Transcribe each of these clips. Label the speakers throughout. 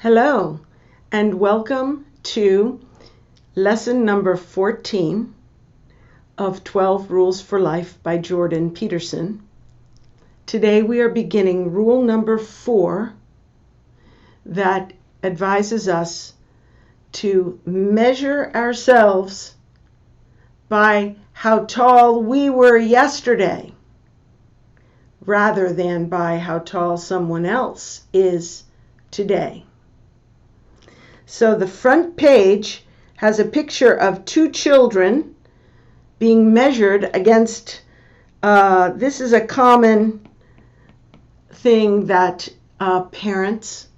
Speaker 1: Hello, and welcome to lesson number 14 of 12 Rules for Life by Jordan Peterson. Today we are beginning rule number 4 that advises us to measure ourselves by how tall we were yesterday rather than by how tall someone else is today. So the front page has a picture of two children being measured against, this is a common thing that parents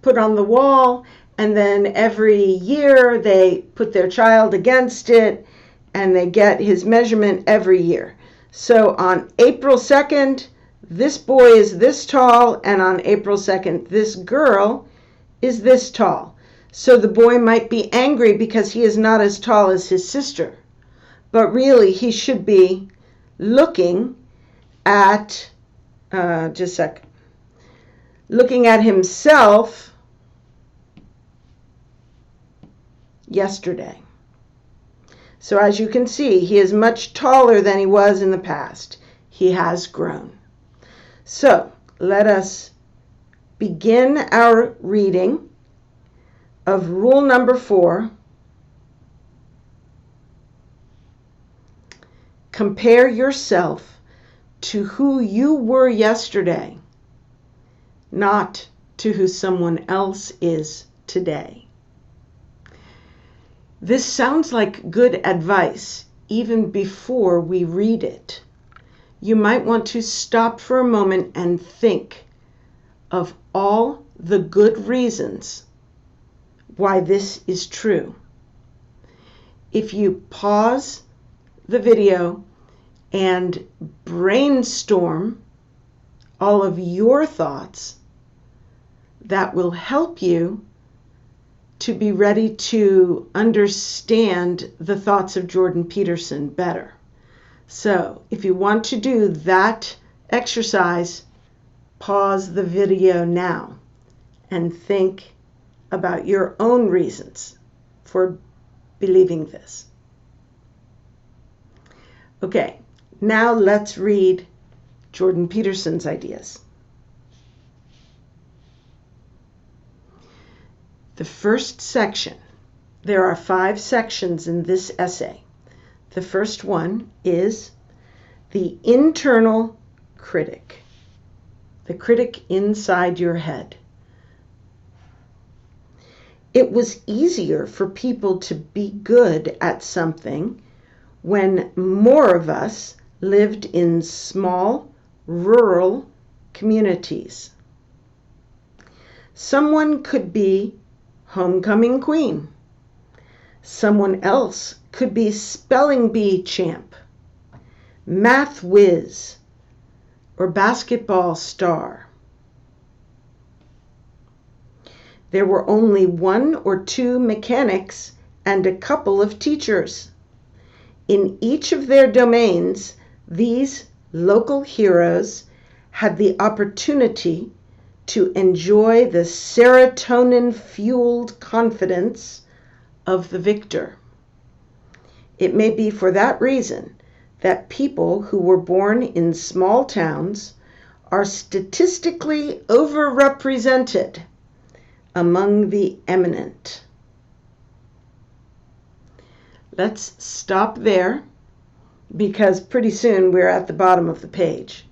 Speaker 1: put on the wall, and then every year they put their child against it and they get his measurement every year. So on April 2nd, this boy is this tall, and on April 2nd, this girl is this tall. So the boy might be angry because he is not as tall as his sister, but really he should be looking at, looking at himself yesterday. So as you can see, he is much taller than he was in the past. He has grown. So let us begin our reading of rule number 4. Compare yourself to who you were yesterday, not to who someone else is today. This sounds like good advice even before we read it. You might want to stop for a moment and think of all the good reasons why this is true. If you pause the video and brainstorm all of your thoughts, that will help you to be ready to understand the thoughts of Jordan Peterson better. So if you want to do that exercise, pause the video now and think about your own reasons for believing this. Okay, now let's read Jordan Peterson's ideas. The first section, there are 5 sections in this essay. The first one is the internal critic, the critic inside your head. It was easier for people to be good at something when more of us lived in small, rural communities. Someone could be homecoming queen. Someone else could be spelling bee champ, math whiz, or basketball star. There were only 1 or 2 mechanics and a couple of teachers. In each of their domains, these local heroes had the opportunity to enjoy the serotonin-fueled confidence of the victor. It may be for that reason that people who were born in small towns are statistically overrepresented among the eminent. Let's stop there because pretty soon we're at the bottom of the page.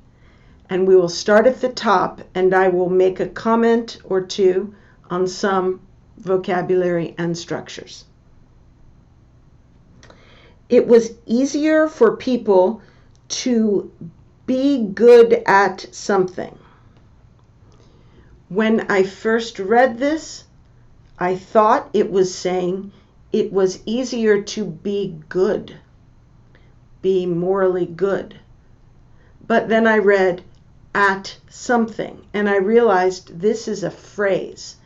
Speaker 1: And we will start at the top, and I will make a comment or two on some vocabulary and structures. It was easier for people to be good at something. When I first read this, I thought it was saying it was easier to be good, be morally good. But then I read at something, and I realized this is a phrase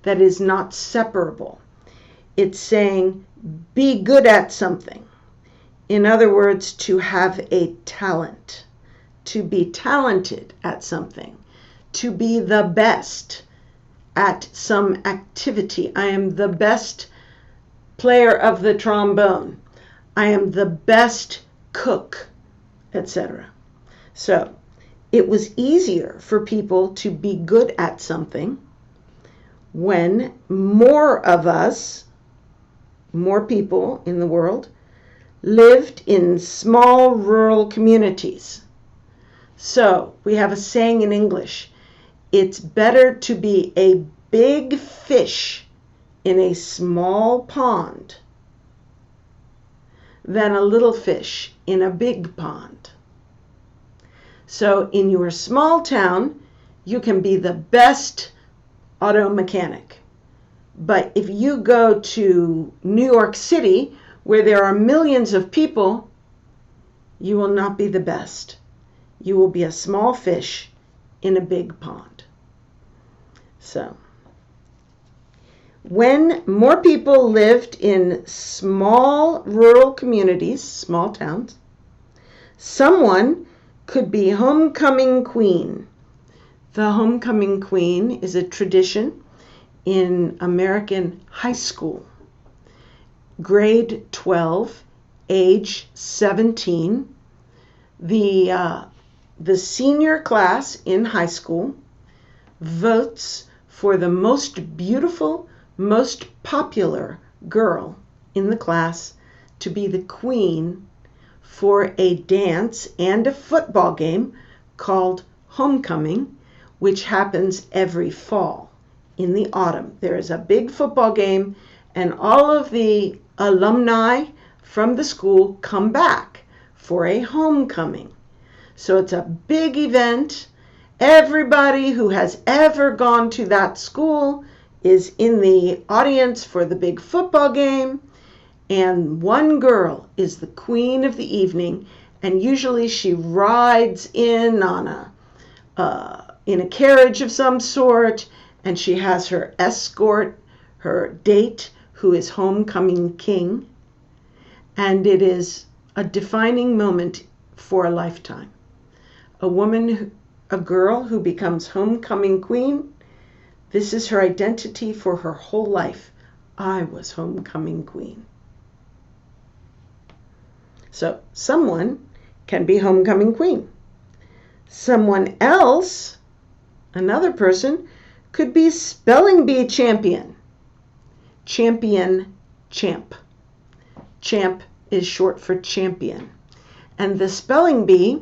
Speaker 1: that is not separable. It's saying be good at something. In other words, to have a talent, to be talented at something, to be the best at some activity. I am the best player of the trombone. I am the best cook, etc. So it was easier for people to be good at something when more of us, more people in the world, lived in small rural communities. So we have a saying in English, it's better to be a big fish in a small pond than a little fish in a big pond. So in your small town, you can be the best auto mechanic. But if you go to New York City, where there are millions of people, you will not be the best. You will be a small fish in a big pond. So, when more people lived in small rural communities, small towns, someone could be homecoming queen. The homecoming queen is a tradition in American high school. Grade 12, age 17, the senior class in high school votes for the most beautiful, most popular girl in the class to be the queen for a dance and a football game called homecoming, which happens every fall. In the autumn, there is a big football game, and all of the alumni from the school come back for a homecoming. So it's a big event. Everybody who has ever gone to that school is in the audience for the big football game, and one girl is the queen of the evening, and usually she rides in on in a carriage of some sort, and she has her escort, her date, who is homecoming king, and it is a defining moment for a lifetime. A girl who becomes homecoming queen, this is her identity for her whole life. I was homecoming queen. So someone can be homecoming queen. Someone else, another person, could be spelling bee champion. Champion, champ. Champ is short for champion. And the spelling bee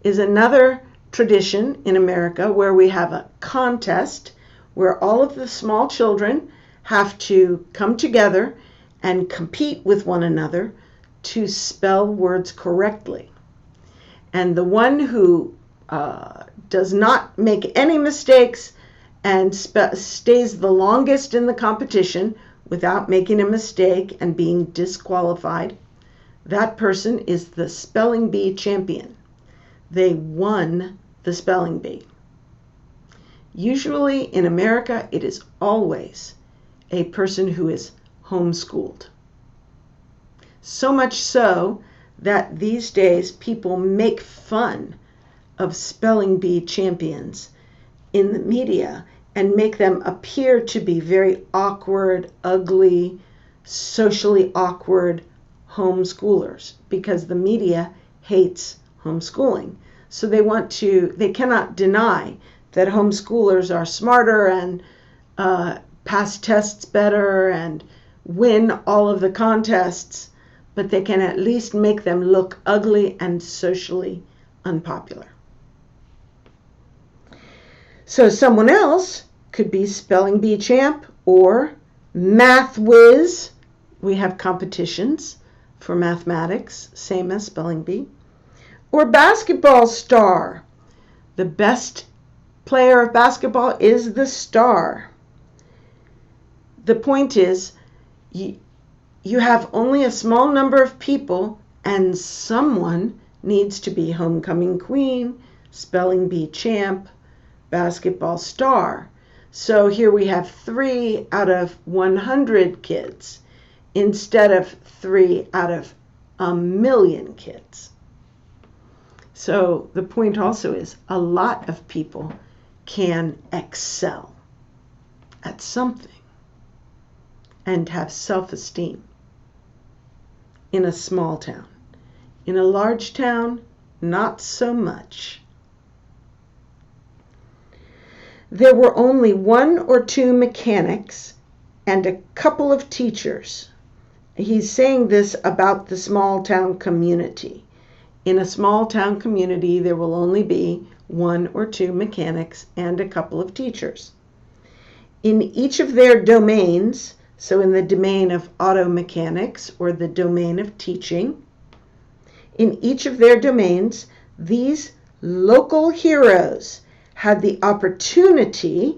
Speaker 1: is another tradition in America where we have a contest where all of the small children have to come together and compete with one another to spell words correctly. And the one who does not make any mistakes and stays the longest in the competition without making a mistake and being disqualified, that person is the spelling bee champion. They won the spelling bee. Usually in America, it is always a person who is homeschooled. So much so that these days people make fun of spelling bee champions in the media and make them appear to be very awkward, ugly, socially awkward homeschoolers because the media hates homeschooling. So they cannot deny that homeschoolers are smarter and pass tests better and win all of the contests, but they can at least make them look ugly and socially unpopular. So someone else could be spelling bee champ or math whiz. We have competitions for mathematics, same as spelling bee. Or basketball star. The best player of basketball is the star. The point is, you have only a small number of people, and someone needs to be homecoming queen, spelling bee champ, basketball star. So here we have 3 out of 100 kids instead of 3 out of 1,000,000 kids. So the point also is a lot of people can excel at something and have self-esteem in a small town. In a large town, not so much. There were only 1 or 2 mechanics and a couple of teachers. He's saying this about the small town community. In a small town community, there will only be 1 or 2 mechanics and a couple of teachers. In each of their domains, so in the domain of auto mechanics or the domain of teaching, in each of their domains, these local heroes had the opportunity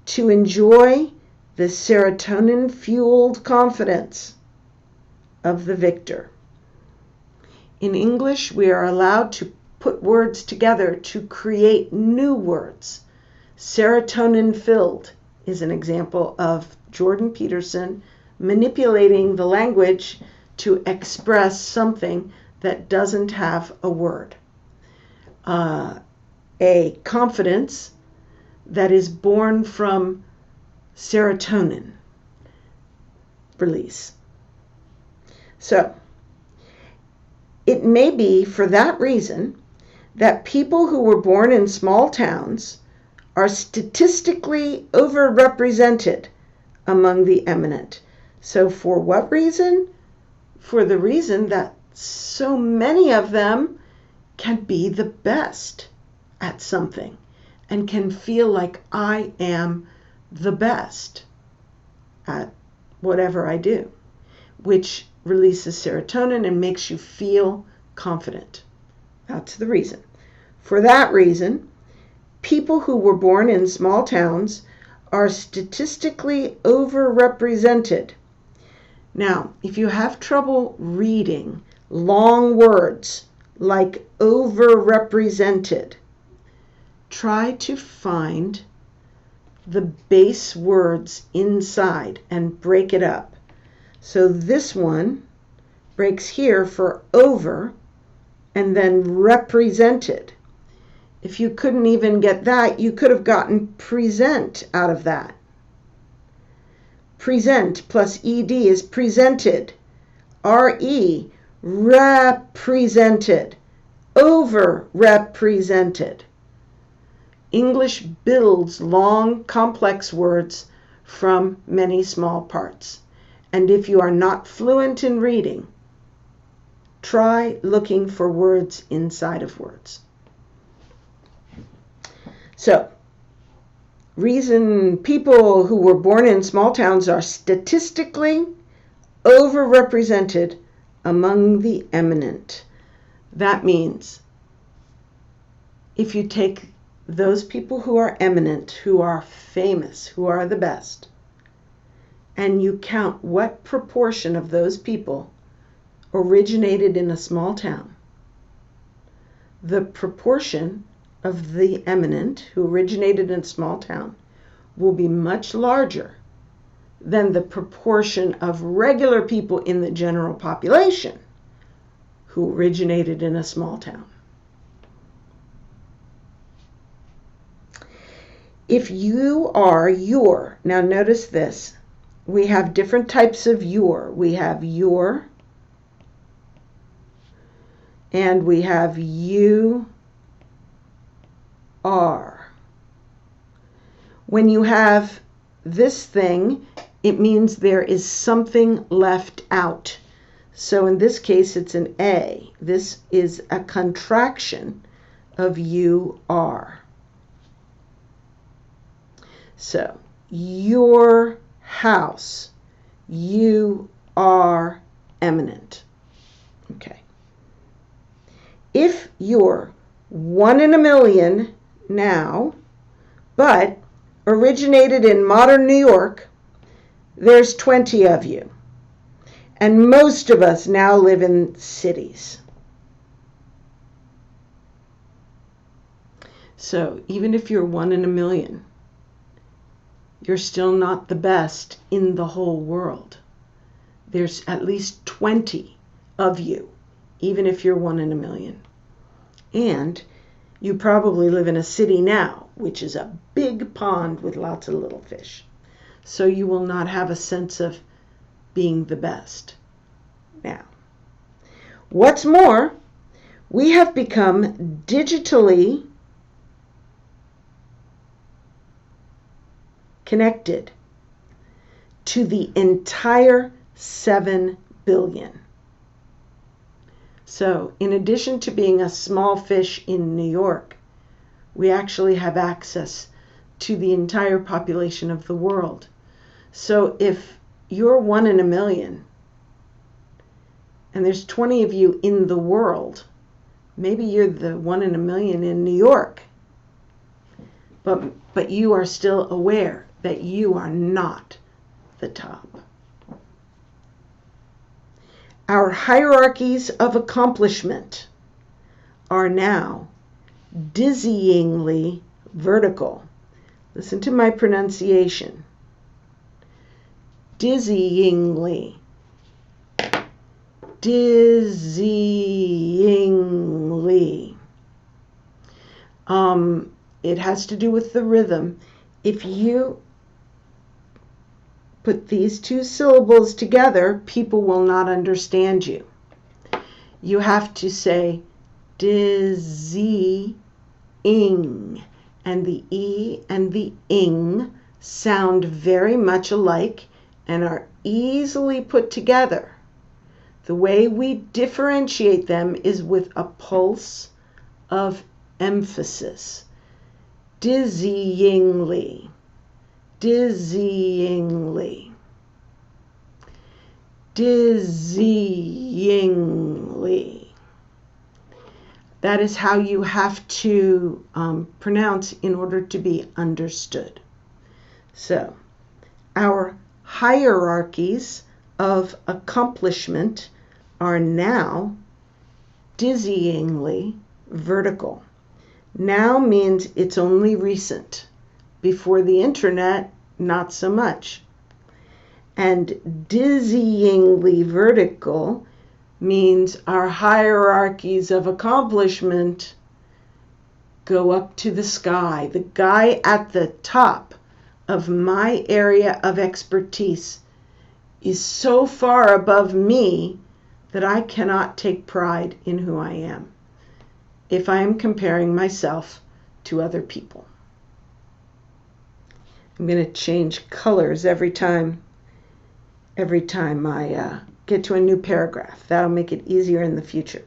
Speaker 1: to enjoy the serotonin-fueled confidence of the victor. In English, we are allowed to put words together to create new words. Serotonin-filled is an example of Jordan Peterson manipulating the language to express something that doesn't have a word. A confidence that is born from serotonin release. So, it may be for that reason that people who were born in small towns are statistically overrepresented among the eminent. So for what reason? For the reason that so many of them can be the best at something and can feel like I am the best at whatever I do, which releases serotonin and makes you feel confident. That's the reason. For that reason, people who were born in small towns are statistically overrepresented. Now, if you have trouble reading long words like overrepresented, try to find the base words inside and break it up. So this one breaks here for over and then represented. If you couldn't even get that, you could have gotten present out of that. Present plus ed is presented. RE, represented. Over-represented. English builds long, complex words from many small parts. And if you are not fluent in reading, try looking for words inside of words. So, reason people who were born in small towns are statistically overrepresented among the eminent. That means if you take those people who are eminent, who are famous, who are the best, and you count what proportion of those people originated in a small town, the proportion of the eminent who originated in a small town will be much larger than the proportion of regular people in the general population who originated in a small town. If you are your, now notice this, we have different types of your. We have your, and we have you are. When you have this thing, it means there is something left out. So in this case, it's an A. This is a contraction of you are. So, your house, you are eminent. Okay. If you're 1 in a million now, but originated in modern New York, there's 20 of you. And most of us now live in cities. So even if you're 1 in a million, you're still not the best in the whole world. There's at least 20 of you, even if you're 1 in a million. And you probably live in a city now, which is a big pond with lots of little fish. so you will not have a sense of being the best. Now, what's more, we have become digitally connected to the entire 7 billion. So, in addition to being a small fish in New York, we actually have access to the entire population of the world. So if you're 1 in a million, and there's 20 of you in the world, maybe you're the 1 in a million in New York, but you are still aware that you are not the top. Our hierarchies of accomplishment are now dizzyingly vertical. Listen to my pronunciation. Dizzyingly. Dizzyingly. It has to do with the rhythm. If you put these 2 syllables together, people will not understand you. You have to say dizzying, and the E and the ing sound very much alike and are easily put together. The way we differentiate them is with a pulse of emphasis. Dizzyingly. Dizzyingly. Dizzyingly. That is how you have to pronounce in order to be understood. So, our hierarchies of accomplishment are now dizzyingly vertical. Now means it's only recent. Before the internet, not so much. And dizzyingly vertical means our hierarchies of accomplishment go up to the sky. The guy at the top of my area of expertise is so far above me that I cannot take pride in who I am if I am comparing myself to other people. I'm going to change colors every time I get to a new paragraph. That'll make it easier in the future.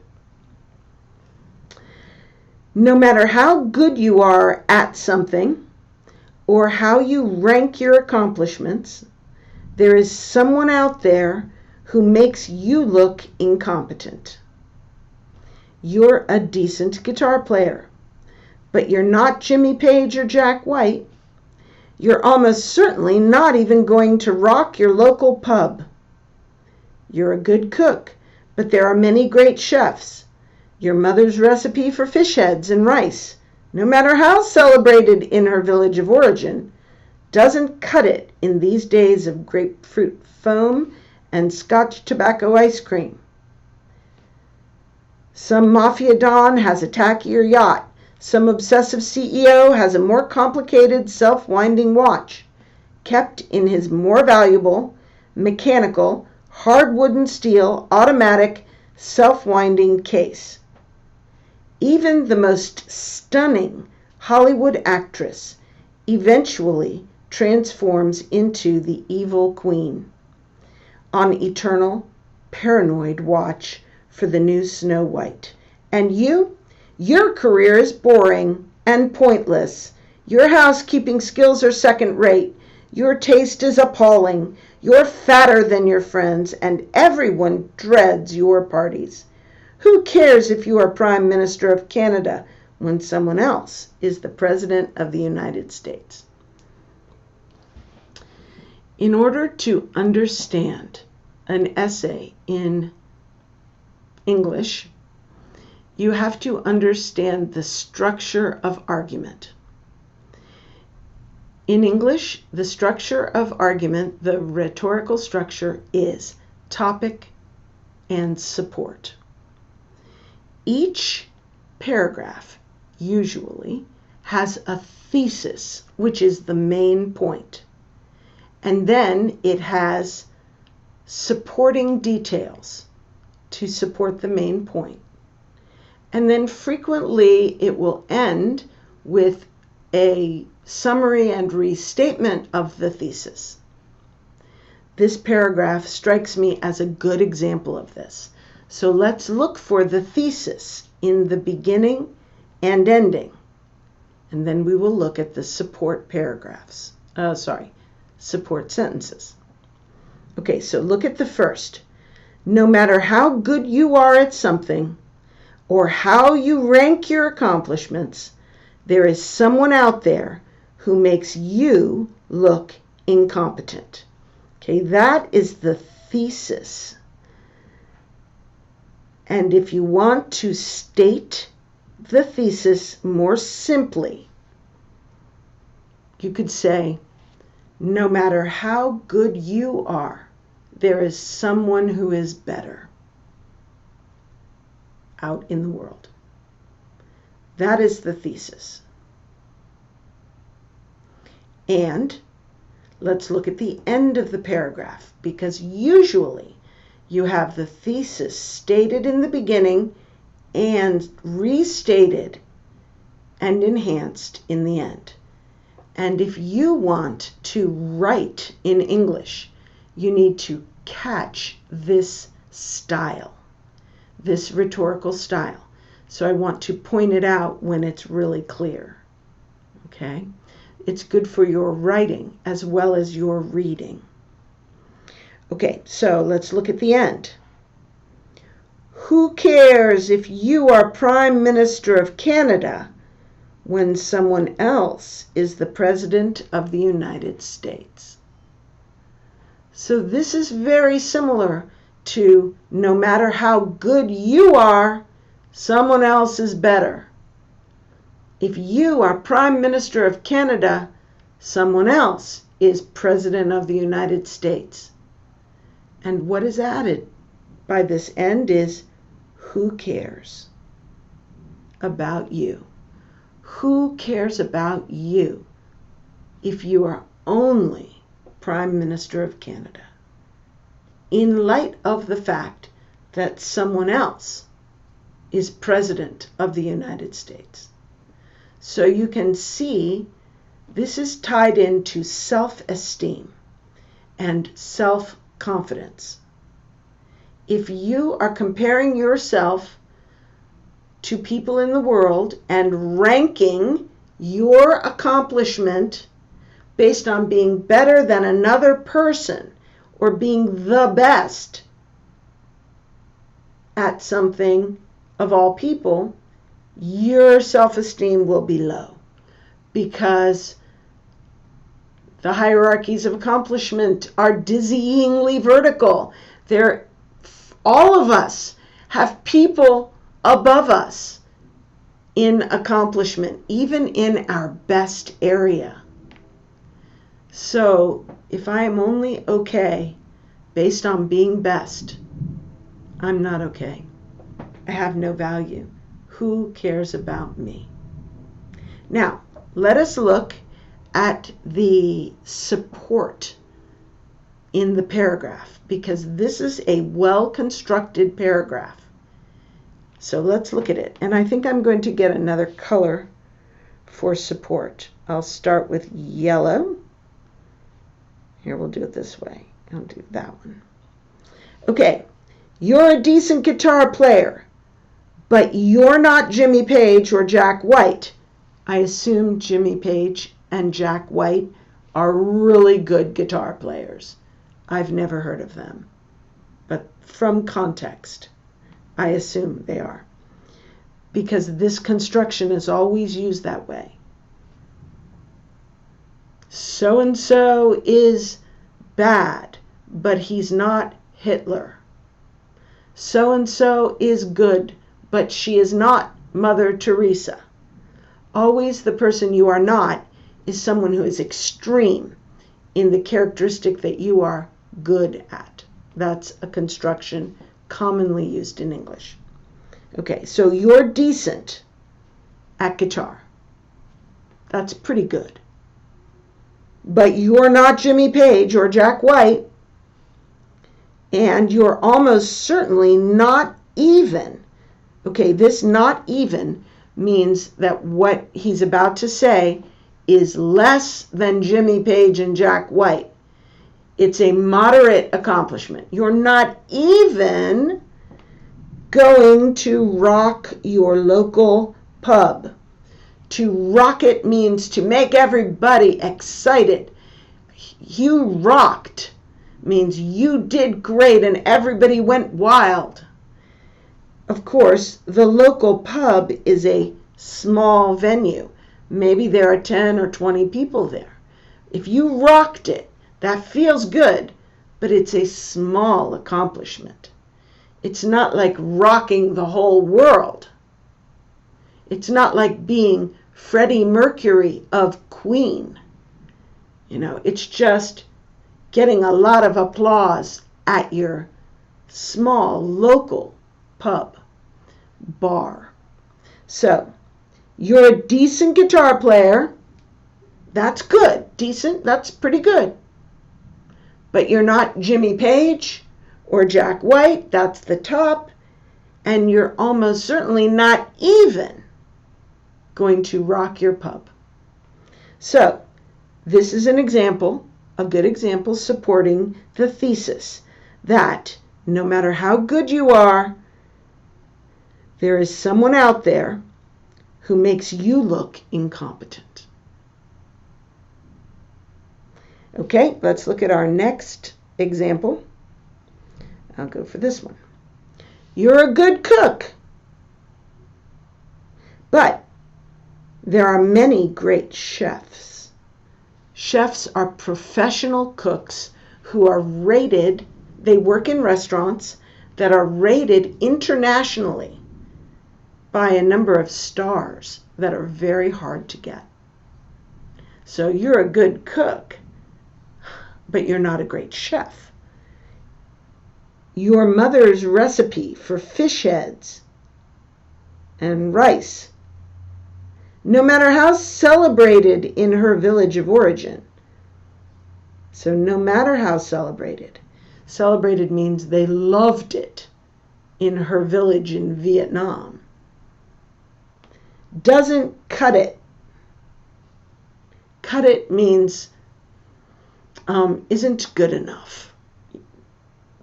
Speaker 1: No matter how good you are at something or how you rank your accomplishments, there is someone out there who makes you look incompetent. You're a decent guitar player, but you're not Jimmy Page or Jack White. You're almost certainly not even going to rock your local pub. You're a good cook, but there are many great chefs. Your mother's recipe for fish heads and rice, no matter how celebrated in her village of origin, doesn't cut it in these days of grapefruit foam and Scotch tobacco ice cream. Some mafia don has a tackier yacht. Some obsessive CEO has a more complicated self-winding watch, kept in his more valuable, mechanical, hard wooden steel, automatic, self-winding case. Even the most stunning Hollywood actress eventually transforms into the evil queen, on eternal, paranoid watch for the new Snow White. And your career is boring and pointless. Your housekeeping skills are second rate. Your taste is appalling. You're fatter than your friends, and everyone dreads your parties. Who cares if you are Prime Minister of Canada when someone else is the President of the United States? In order to understand an essay in English, you have to understand the structure of argument. In English, the structure of argument, the rhetorical structure, is topic and support. Each paragraph usually has a thesis, which is the main point. And then it has supporting details to support the main point. And then frequently it will end with a summary and restatement of the thesis. This paragraph strikes me as a good example of this. So let's look for the thesis in the beginning and ending. And then we will look at the support paragraphs. Support sentences. Okay, so look at the first. No matter how good you are at something or how you rank your accomplishments, there is someone out there who makes you look incompetent. Okay, that is the thesis. And if you want to state the thesis more simply, you could say, no matter how good you are, there is someone who is better out in the world. That is the thesis. And let's look at the end of the paragraph, because usually you have the thesis stated in the beginning and restated and enhanced in the end. And if you want to write in English, you need to catch this style, this rhetorical style. So I want to point it out when it's really clear. Okay? It's good for your writing as well as your reading. Okay, so let's look at the end. Who cares if you are Prime Minister of Canada when someone else is the President of the United States? So this is very similar to no matter how good you are, someone else is better. If you are Prime Minister of Canada, someone else is President of the United States. And what is added by this end is, who cares about you? Who cares about you if you are only Prime Minister of Canada? In light of the fact that someone else is President of the United States. So you can see this is tied into self-esteem and self-confidence. If you are comparing yourself to people in the world and ranking your accomplishment based on being better than another person or being the best at something of all people, your self-esteem will be low, because the hierarchies of accomplishment are dizzyingly vertical. All of us have people above us in accomplishment, even in our best area. So if I am only okay based on being best, I'm not okay. I have no value. Who cares about me? Now, let us look at the support in the paragraph, because this is a well-constructed paragraph. So let's look at it. And I think I'm going to get another color for support. I'll start with yellow. Here, we'll do it this way. I'll do that one. Okay, you're a decent guitar player, but you're not Jimmy Page or Jack White. I assume Jimmy Page and Jack White are really good guitar players. I've never heard of them, but from context, I assume they are, because this construction is always used that way. So-and-so is bad, but he's not Hitler. So-and-so is good, but she is not Mother Teresa. Always the person you are not is someone who is extreme in the characteristic that you are good at. That's a construction commonly used in English. Okay, so you're decent at guitar. That's pretty good. but you're not Jimmy Page or Jack White, and you're almost certainly not even. Okay, this not even means that what he's about to say is less than Jimmy Page and Jack White. It's a moderate accomplishment. You're not even going to rock your local pub. To rock it means to make everybody excited. You rocked means you did great and everybody went wild. Of course, the local pub is a small venue. Maybe there are 10 or 20 people there. If you rocked it, that feels good, but it's a small accomplishment. It's not like rocking the whole world. It's not like being Freddie Mercury of Queen. It's just getting a lot of applause at your small local pub, bar. So, you're a decent guitar player. That's good. Decent, that's pretty good. But you're not Jimmy Page or Jack White. That's the top. And you're almost certainly not even going to rock your pub. So, this is an example, a good example supporting the thesis that no matter how good you are, there is someone out there who makes you look incompetent. Okay, let's look at our next example. I'll go for this one. You're a good cook, but there are many great chefs. Chefs are professional cooks who are rated, they work in restaurants that are rated internationally by a number of stars that are very hard to get. So you're a good cook, but you're not a great chef. Your mother's recipe for fish heads and rice, no matter how celebrated in her village of origin. So no matter how celebrated. Celebrated means they loved it in her village in Vietnam. Doesn't cut it. Cut it means isn't good enough.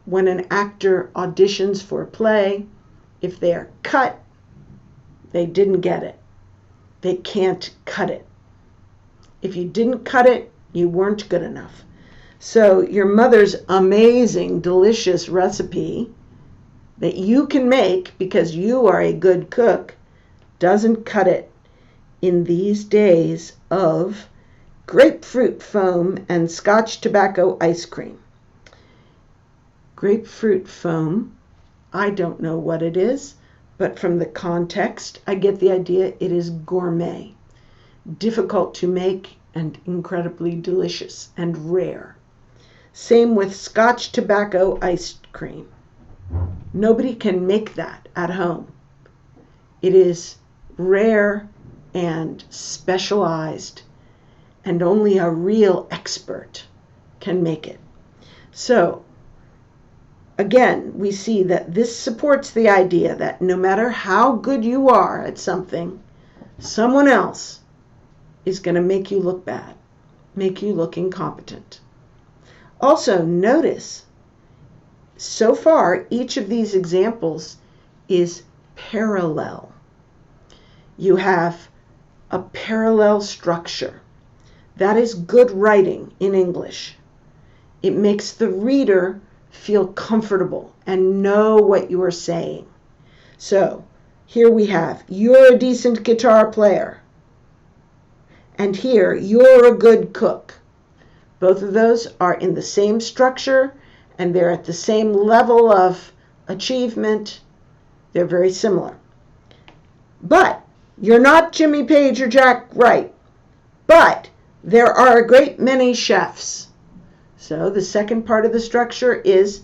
Speaker 1: When an actor auditions for a play, if they are cut, they didn't get it. They can't cut it. If you didn't cut it, you weren't good enough. So your mother's amazing, delicious recipe that you can make because you are a good cook doesn't cut it in these days of grapefruit foam and Scotch tobacco ice cream. Grapefruit foam, I don't know what it is, but from the context, I get the idea it is gourmet, difficult to make and incredibly delicious and rare. Same with Scotch tobacco ice cream. Nobody can make that at home. It is rare and specialized, and only a real expert can make it. So, again, we see that this supports the idea that no matter how good you are at something, someone else is going to make you look bad, make you look incompetent. Also, notice, so far, each of these examples is parallel. You have a parallel structure. That is good writing in English. It makes the reader feel comfortable and know what you are saying. So, here we have, you're a decent guitar player. And here, you're a good cook. Both of those are in the same structure, and they're at the same level of achievement. They're very similar. But you're not Jimmy Page or Jack White. But there are a great many chefs. So the second part of the structure is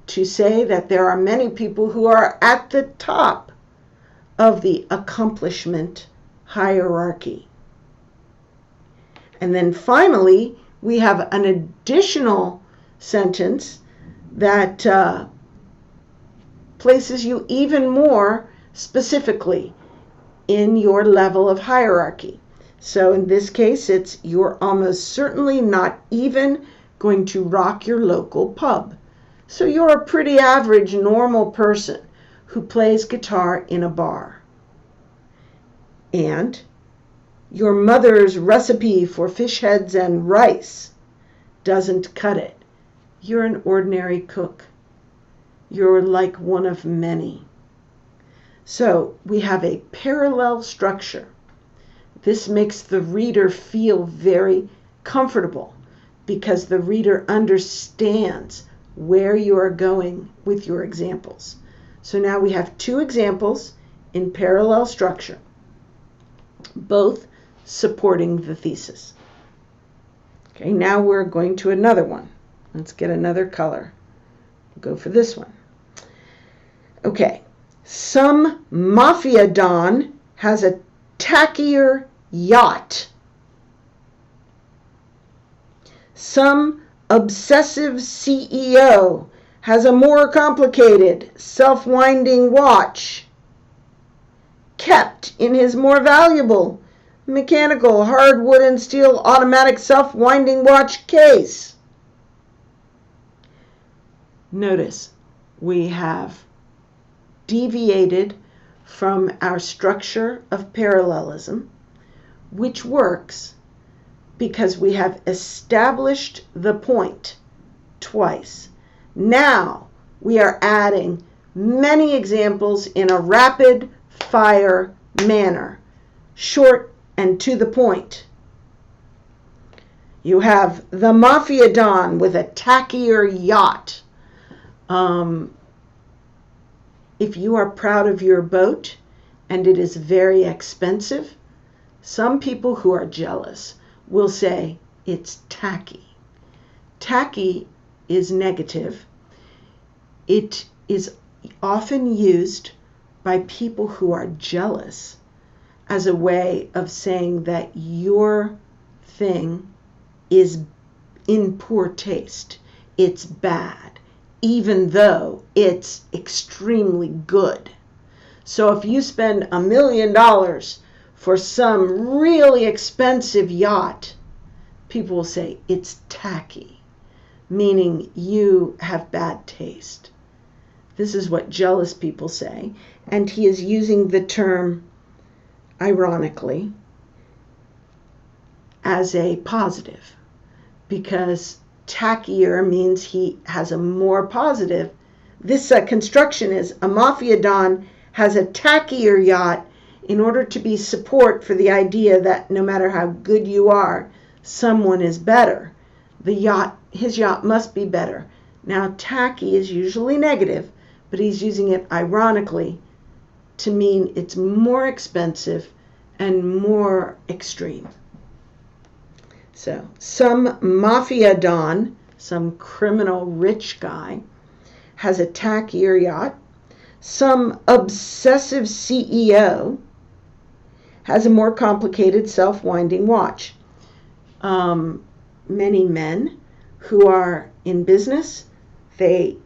Speaker 1: to say that there are many people who are at the top of the accomplishment hierarchy. And then finally, we have an additional sentence that places you even more specifically in your level of hierarchy. So in this case, it's you're almost certainly not even going to rock your local pub. So you're a pretty average, normal person who plays guitar in a bar. And your mother's recipe for fish heads and rice doesn't cut it. You're an ordinary cook. You're like one of many. So we have a parallel structure. This makes the reader feel very comfortable because the reader understands where you are going with your examples. So now we have two examples in parallel structure, both supporting the thesis. Okay, now we're going to another one. Let's get another color. We'll go for this one. Okay, some mafia don has a tackier yacht. Some obsessive CEO has a more complicated, self-winding watch kept in his more valuable mechanical hardwood and steel automatic self-winding watch case. Notice we have deviated from our structure of parallelism, which works because we have established the point twice. Now we are adding many examples in a rapid fire manner, short and to the point. You have the mafia don with a tackier yacht. If you are proud of your boat and it is very expensive, some people who are jealous will say it's tacky. Tacky is negative. It is often used by people who are jealous as a way of saying that your thing is in poor taste. It's bad, even though it's extremely good. So if you spend $1 million for some really expensive yacht, people will say it's tacky, meaning you have bad taste. This is what jealous people say, and he is using the term ironically as a positive, because tackier means he has a more positive. This construction is a mafia don has a tackier yacht in order to be support for the idea that no matter how good you are, someone is better. His yacht must be better. Now, tacky is usually negative, but he's using it ironically to mean it's more expensive and more extreme. So, some mafia don, some criminal rich guy, has a tackier yacht. Some obsessive CEO has a more complicated self-winding watch. Many men who are in business, they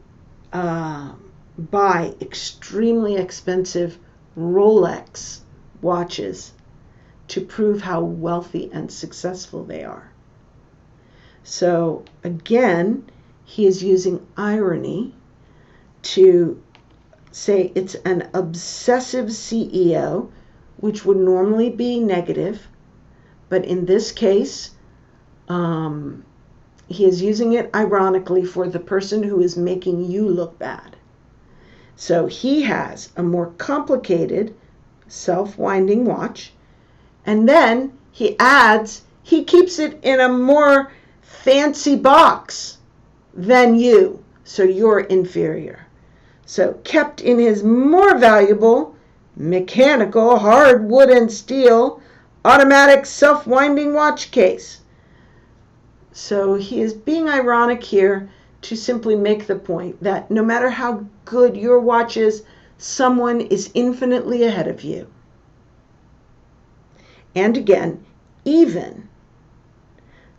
Speaker 1: buy extremely expensive Rolex watches to prove how wealthy and successful they are. So again, he is using irony to say it's an obsessive CEO, which would normally be negative, but in this case, he is using it ironically for the person who is making you look bad. So he has a more complicated self-winding watch, and then he adds, he keeps it in a more fancy box than you, so you're inferior. So kept in his more valuable mechanical hardwood and steel automatic self-winding watch case. So he is being ironic here to simply make the point that no matter how good your watch is, someone is infinitely ahead of you. And again, even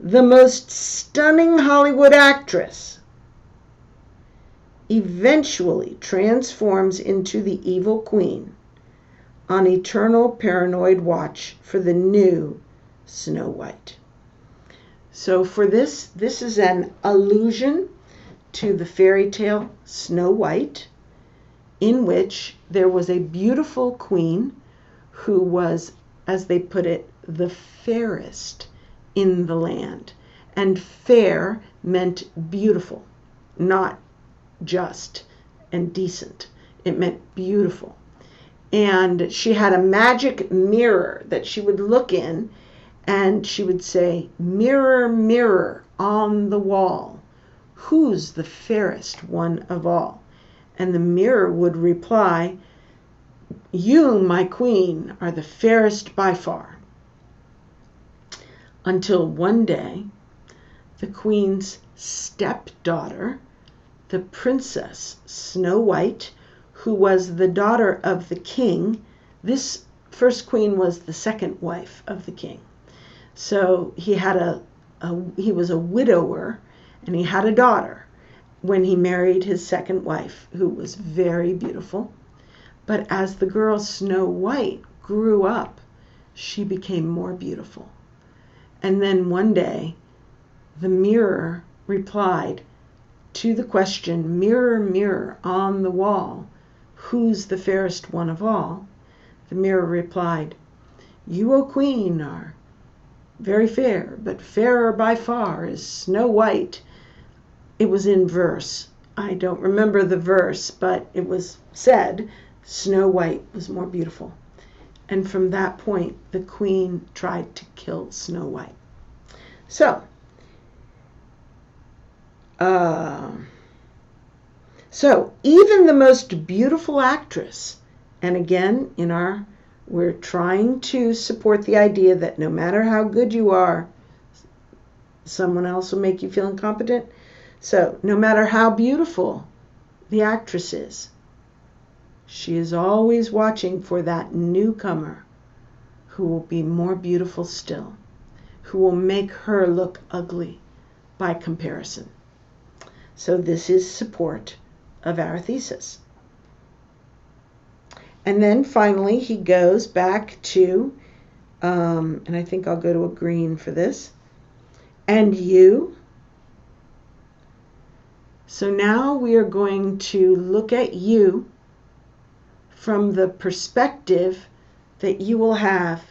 Speaker 1: the most stunning Hollywood actress, eventually transforms into the evil queen on eternal paranoid watch for the new Snow White. So for this is an allusion to the fairy tale Snow White, in which there was a beautiful queen who was, as they put it, the fairest in the land. And fair meant beautiful, not just and decent. It meant beautiful. And she had a magic mirror that she would look in, and she would say, "Mirror, mirror on the wall, who's the fairest one of all?" And the mirror would reply, "You, my queen, are the fairest by far." Until one day, the queen's stepdaughter, the Princess Snow White, who was the daughter of the king. This first queen was the second wife of the king. So he was a widower, and he had a daughter when he married his second wife, who was very beautiful. But as the girl Snow White grew up, she became more beautiful. And then one day, the mirror replied to the question, "Mirror, mirror on the wall, who's the fairest one of all?" The mirror replied, "You, O queen, are very fair, but fairer by far is Snow White." It was in verse. I don't remember the verse, but it was said Snow White was more beautiful. And from that point, the queen tried to kill Snow White. So even the most beautiful actress, and again, we're trying to support the idea that no matter how good you are, someone else will make you feel incompetent. So no matter how beautiful the actress is, she is always watching for that newcomer who will be more beautiful still, who will make her look ugly by comparison. So this is support of our thesis. And then finally he goes back to, and I think I'll go to a green for this, "And you?" So now we are going to look at you from the perspective that you will have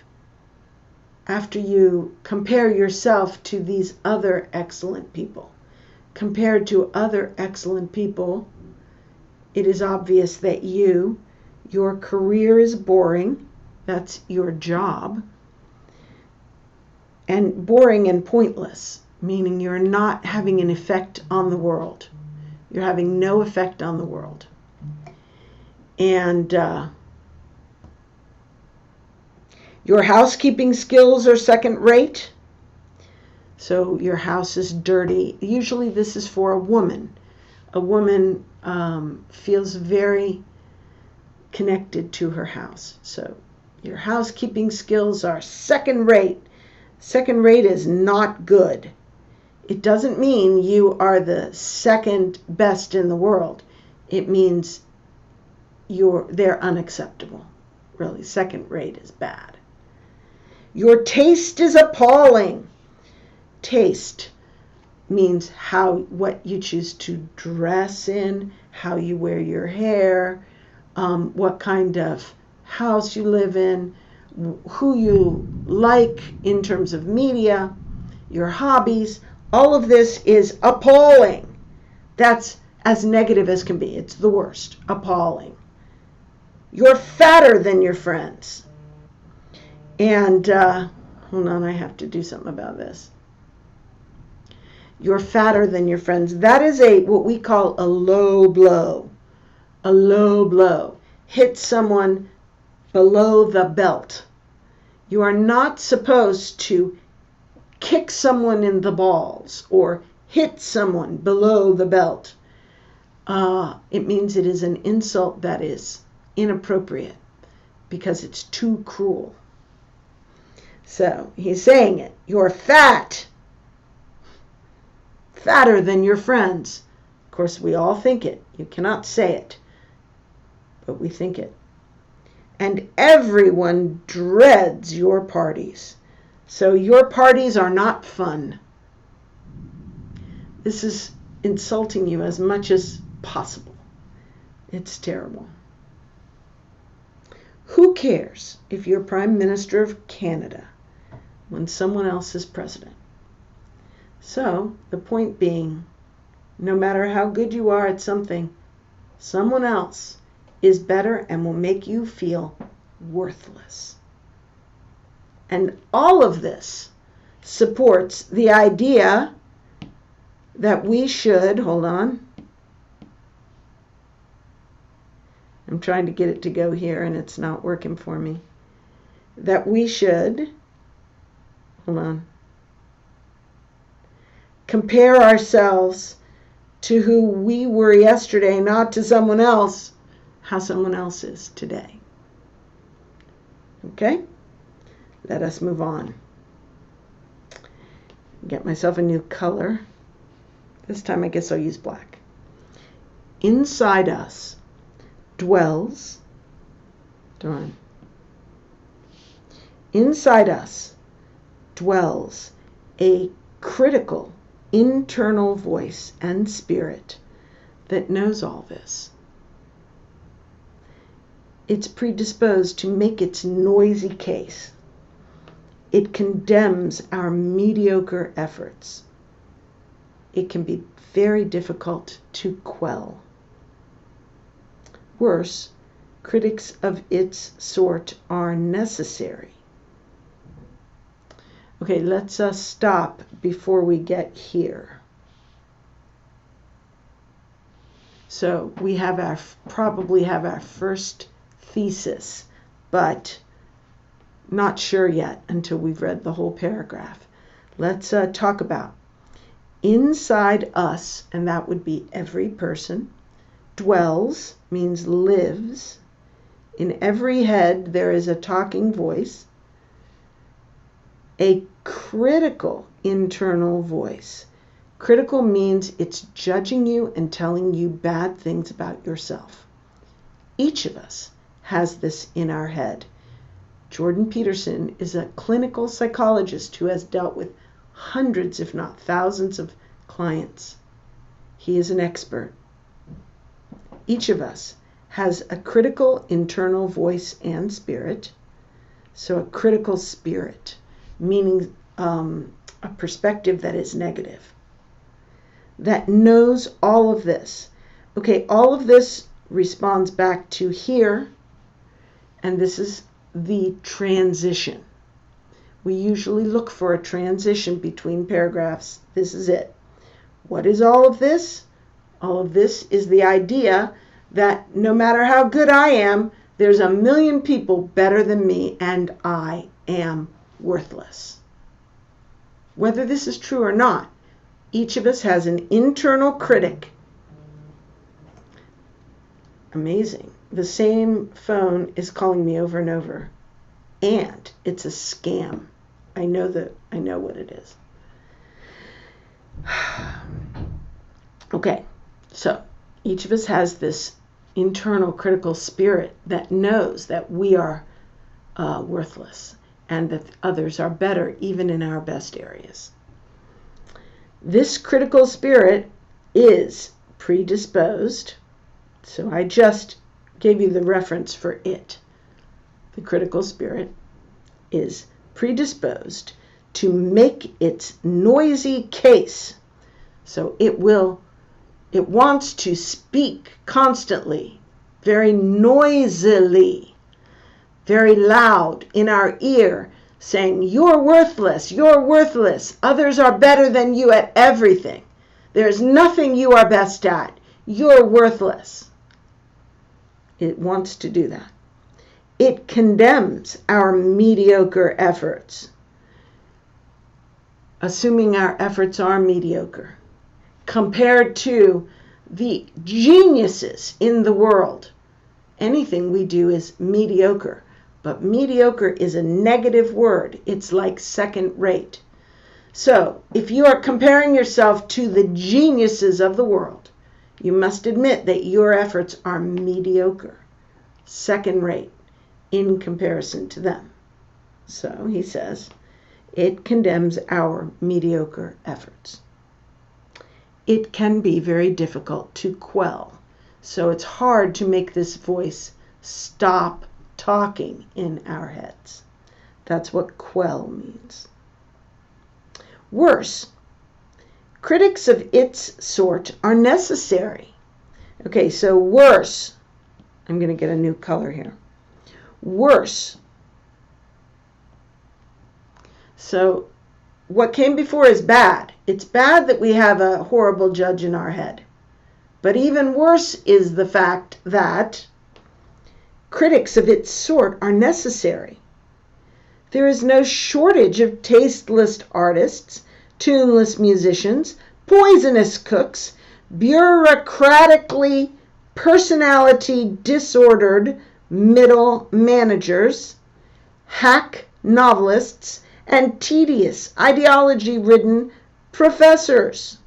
Speaker 1: after you compare yourself to these other excellent people. Compared to other excellent people, it is obvious that your career is boring. That's your job. And boring and pointless, meaning you're not having an effect on the world. You're having no effect on the world. And your housekeeping skills are second rate. So your house is dirty. Usually this is for a woman. A woman feels very connected to her house. So your housekeeping skills are second rate. Second rate is not good. It doesn't mean you are the second best in the world. It means they're unacceptable. Really, second rate is bad. Your taste is appalling. Taste means what you choose to dress in, how you wear your hair, what kind of house you live in, who you like in terms of media, your hobbies. All of this is appalling. That's as negative as can be. It's the worst. Appalling. You're fatter than your friends. And hold on, I have to do something about this. You're fatter than your friends. That is what we call a low blow. A low blow. Hit someone below the belt. You are not supposed to kick someone in the balls or hit someone below the belt. It means it is an insult that is inappropriate because it's too cruel. So he's saying it. You're fat. fatter than your friends. Of course, we all think it. You cannot say it, but we think it. And everyone dreads your parties. So your parties are not fun. This is insulting you as much as possible. It's terrible. Who cares if you're Prime Minister of Canada when someone else is president? So, the point being, no matter how good you are at something, someone else is better and will make you feel worthless. And all of this supports the idea that we should, hold on, I'm trying to get it to go here and it's not working for me, that we should, hold on, compare ourselves to who we were yesterday, not to someone else, how someone else is today. Okay? Let us move on. Get myself a new color. This time I guess I'll use black. Inside us dwells, inside us dwells a critical internal voice and spirit that knows all this. It's predisposed to make its noisy case. It condemns our mediocre efforts. It can be very difficult to quell. Worse, critics of its sort are necessary. Okay, let's stop before we get here. So we have probably have our first thesis, but not sure yet until we've read the whole paragraph. Let's talk about inside us, and that would be every person. Dwells means lives. In every head there is a talking voice, a critical internal voice. Critical means it's judging you and telling you bad things about yourself. Each of us has this in our head. Jordan Peterson is a clinical psychologist who has dealt with hundreds, if not thousands, of clients. He is an expert. Each of us has a critical internal voice and spirit. So a critical spirit, meaning a perspective that is negative, that knows all of this. Okay, all of this responds back to here, and this is the transition. We usually look for a transition between paragraphs. This is it. What is all of this? All of this is the idea that no matter how good I am, there's a million people better than me, and I am worthless. Whether this is true or not, each of us has an internal critic. Amazing. The same phone is calling me over and over, and it's a scam. I know what it is. Okay, so each of us has this internal critical spirit that knows that we are worthless and that others are better even in our best areas. This critical spirit is predisposed, so I just gave you the reference for it. The critical spirit is predisposed to make its noisy case. So it wants to speak constantly, very noisily, very loud in our ear, saying, you're worthless, others are better than you at everything. There's nothing you are best at. You're worthless. It wants to do that. It condemns our mediocre efforts, assuming our efforts are mediocre, compared to the geniuses in the world. Anything we do is mediocre, but mediocre is a negative word. It's like second rate. So, if you are comparing yourself to the geniuses of the world, you must admit that your efforts are mediocre, second rate, in comparison to them. So, he says, it condemns our mediocre efforts. It can be very difficult to quell. So it's hard to make this voice stop talking in our heads. That's what quell means. Worse, critics of its sort are necessary. Okay, so worse, I'm going to get a new color here. Worse. So what came before is bad. It's bad that we have a horrible judge in our head. But even worse is the fact that critics of its sort are necessary. There is no shortage of tasteless artists, tuneless musicians, poisonous cooks, bureaucratically personality disordered middle managers, hack novelists, and tedious, ideology-ridden professors.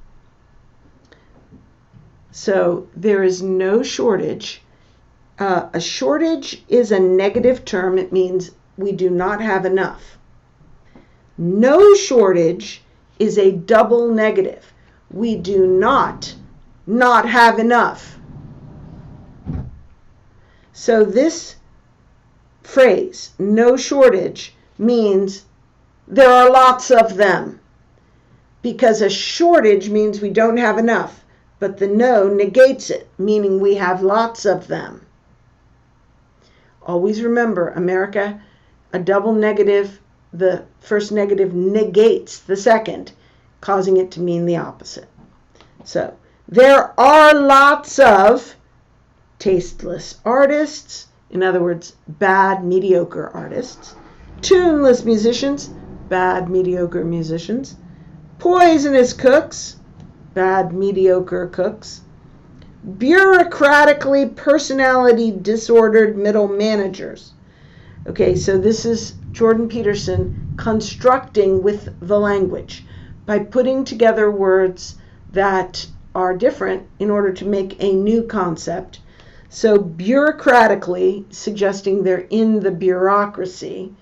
Speaker 1: So there is no shortage. A shortage is a negative term. It means we do not have enough. No shortage is a double negative. We do not have enough. So this phrase, no shortage, means there are lots of them. Because a shortage means we don't have enough. But the no negates it, meaning we have lots of them. Always remember, America, a double negative, the first negative negates the second, causing it to mean the opposite. So, there are lots of tasteless artists, in other words, bad, mediocre artists, tuneless musicians, bad, mediocre musicians, poisonous cooks, bad, mediocre cooks, bureaucratically personality disordered middle managers. Okay, so this is Jordan Peterson constructing with the language by putting together words that are different in order to make a new concept. So bureaucratically, suggesting they're in the bureaucracy,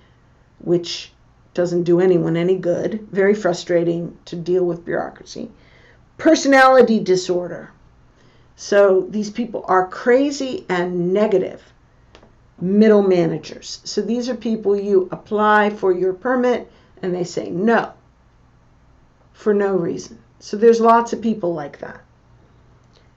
Speaker 1: which doesn't do anyone any good. Very frustrating to deal with bureaucracy. Personality disorder. So these people are crazy and negative middle managers. So these are people you apply for your permit and they say no for no reason. So there's lots of people like that.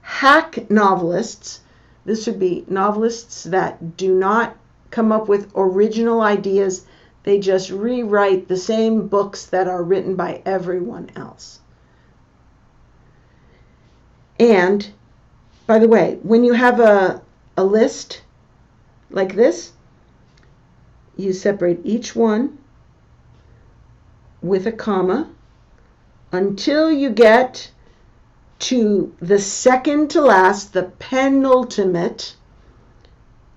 Speaker 1: Hack novelists. This would be novelists that do not come up with original ideas. They just rewrite the same books that are written by everyone else. And, by the way, when you have a list like this, you separate each one with a comma until you get to the second to last, the penultimate,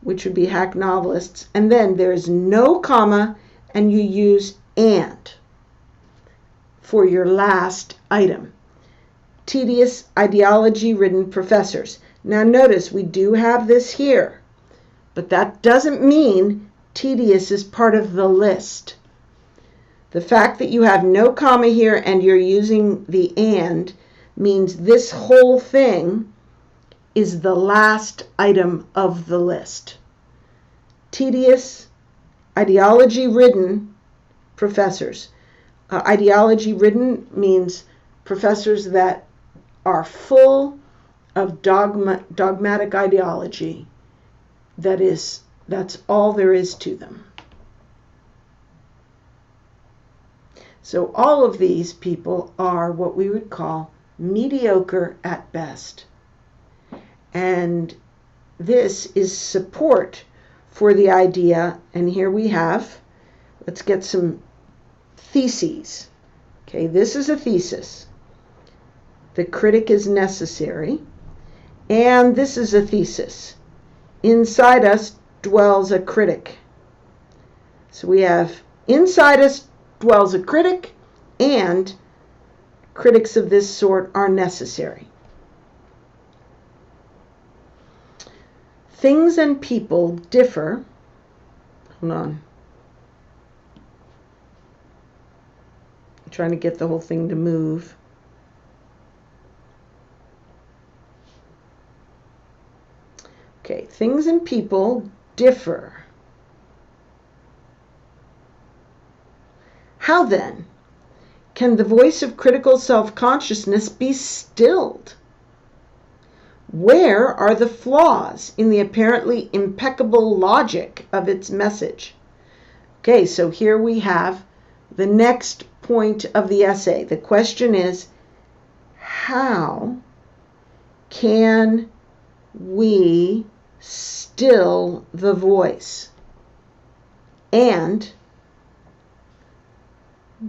Speaker 1: which would be hack novelists, and then there's no comma, and you use and for your last item. Tedious, ideology-ridden professors. Now notice we do have this here, but that doesn't mean tedious is part of the list. The fact that you have no comma here and you're using the and means this whole thing is the last item of the list. Tedious, ideology-ridden professors. Ideology-ridden means professors that are full of dogmatic ideology. That's all there is to them. So all of these people are what we would call mediocre at best. And this is support for the idea, and here we have, let's get some theses. Okay, this is a thesis. The critic is necessary. And this is a thesis. Inside us dwells a critic. So we have inside us dwells a critic, and critics of this sort are necessary. Things and people differ. Hold on. I'm trying to get the whole thing to move. Okay, things and people differ. How then can the voice of critical self-consciousness be stilled? Where are the flaws in the apparently impeccable logic of its message? Okay, so here we have the next point of the essay. The question is, how can we still the voice? And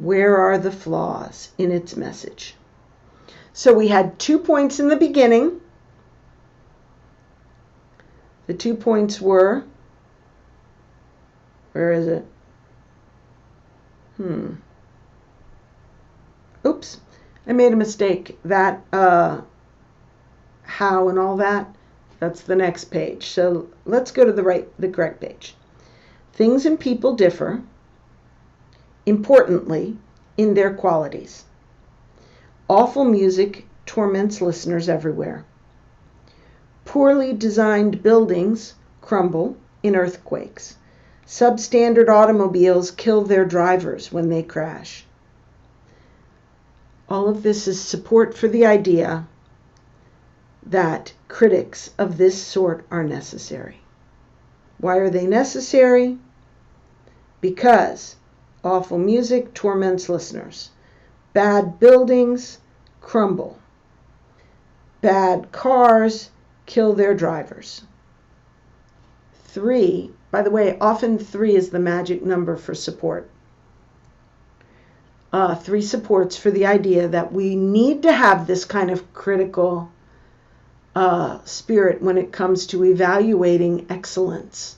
Speaker 1: where are the flaws in its message? So we had 2 points in the beginning. The 2 points were, where is it? Oops, I made a mistake. That how and all that, that's the next page. So let's go to the correct page. Things and people differ, importantly, in their qualities. Awful music torments listeners everywhere. Poorly designed buildings crumble in earthquakes. Substandard automobiles kill their drivers when they crash. All of this is support for the idea that critics of this sort are necessary. Why are they necessary? Because awful music torments listeners. Bad buildings crumble. Bad cars kill their drivers. 3, by the way, often 3 is the magic number for support. 3 supports for the idea that we need to have this kind of critical spirit when it comes to evaluating excellence.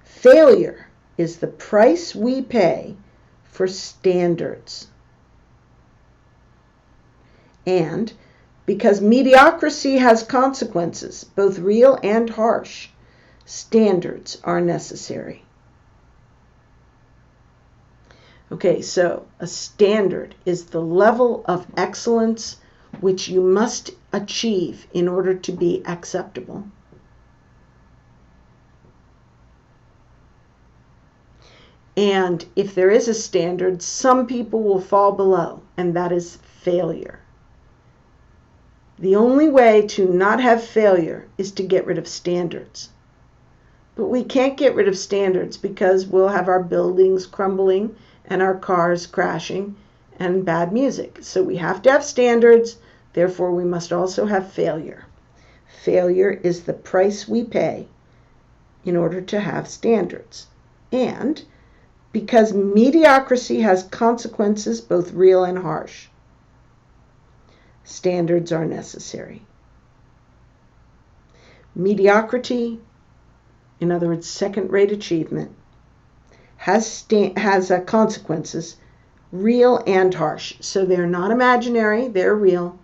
Speaker 1: Failure is the price we pay for standards. And because mediocrity has consequences, both real and harsh, standards are necessary. Okay, so a standard is the level of excellence which you must achieve in order to be acceptable. And if there is a standard, some people will fall below, and that is failure. The only way to not have failure is to get rid of standards. But we can't get rid of standards because we'll have our buildings crumbling and our cars crashing and bad music. So we have to have standards, therefore we must also have failure. Failure is the price we pay in order to have standards. And because mediocrity has consequences, both real and harsh, standards are necessary. Mediocrity, in other words, second-rate achievement, has consequences, real and harsh. So they're not imaginary, they're real,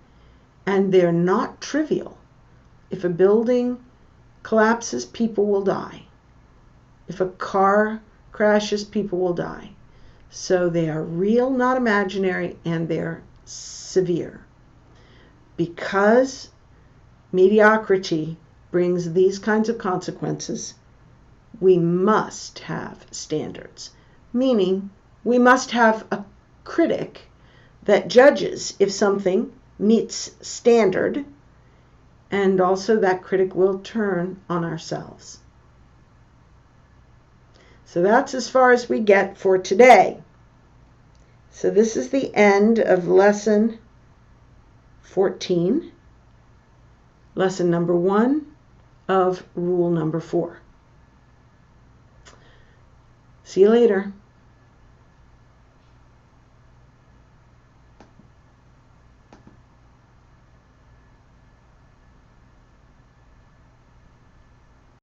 Speaker 1: and they're not trivial. If a building collapses, people will die. If a car crashes, people will die. So they are real, not imaginary, and they're severe. Because mediocrity brings these kinds of consequences, we must have standards, meaning we must have a critic that judges if something meets standard, and also that critic will turn on ourselves. So that's as far as we get for today. So this is the end of lesson 14, lesson number 1 of rule number 4. See you later.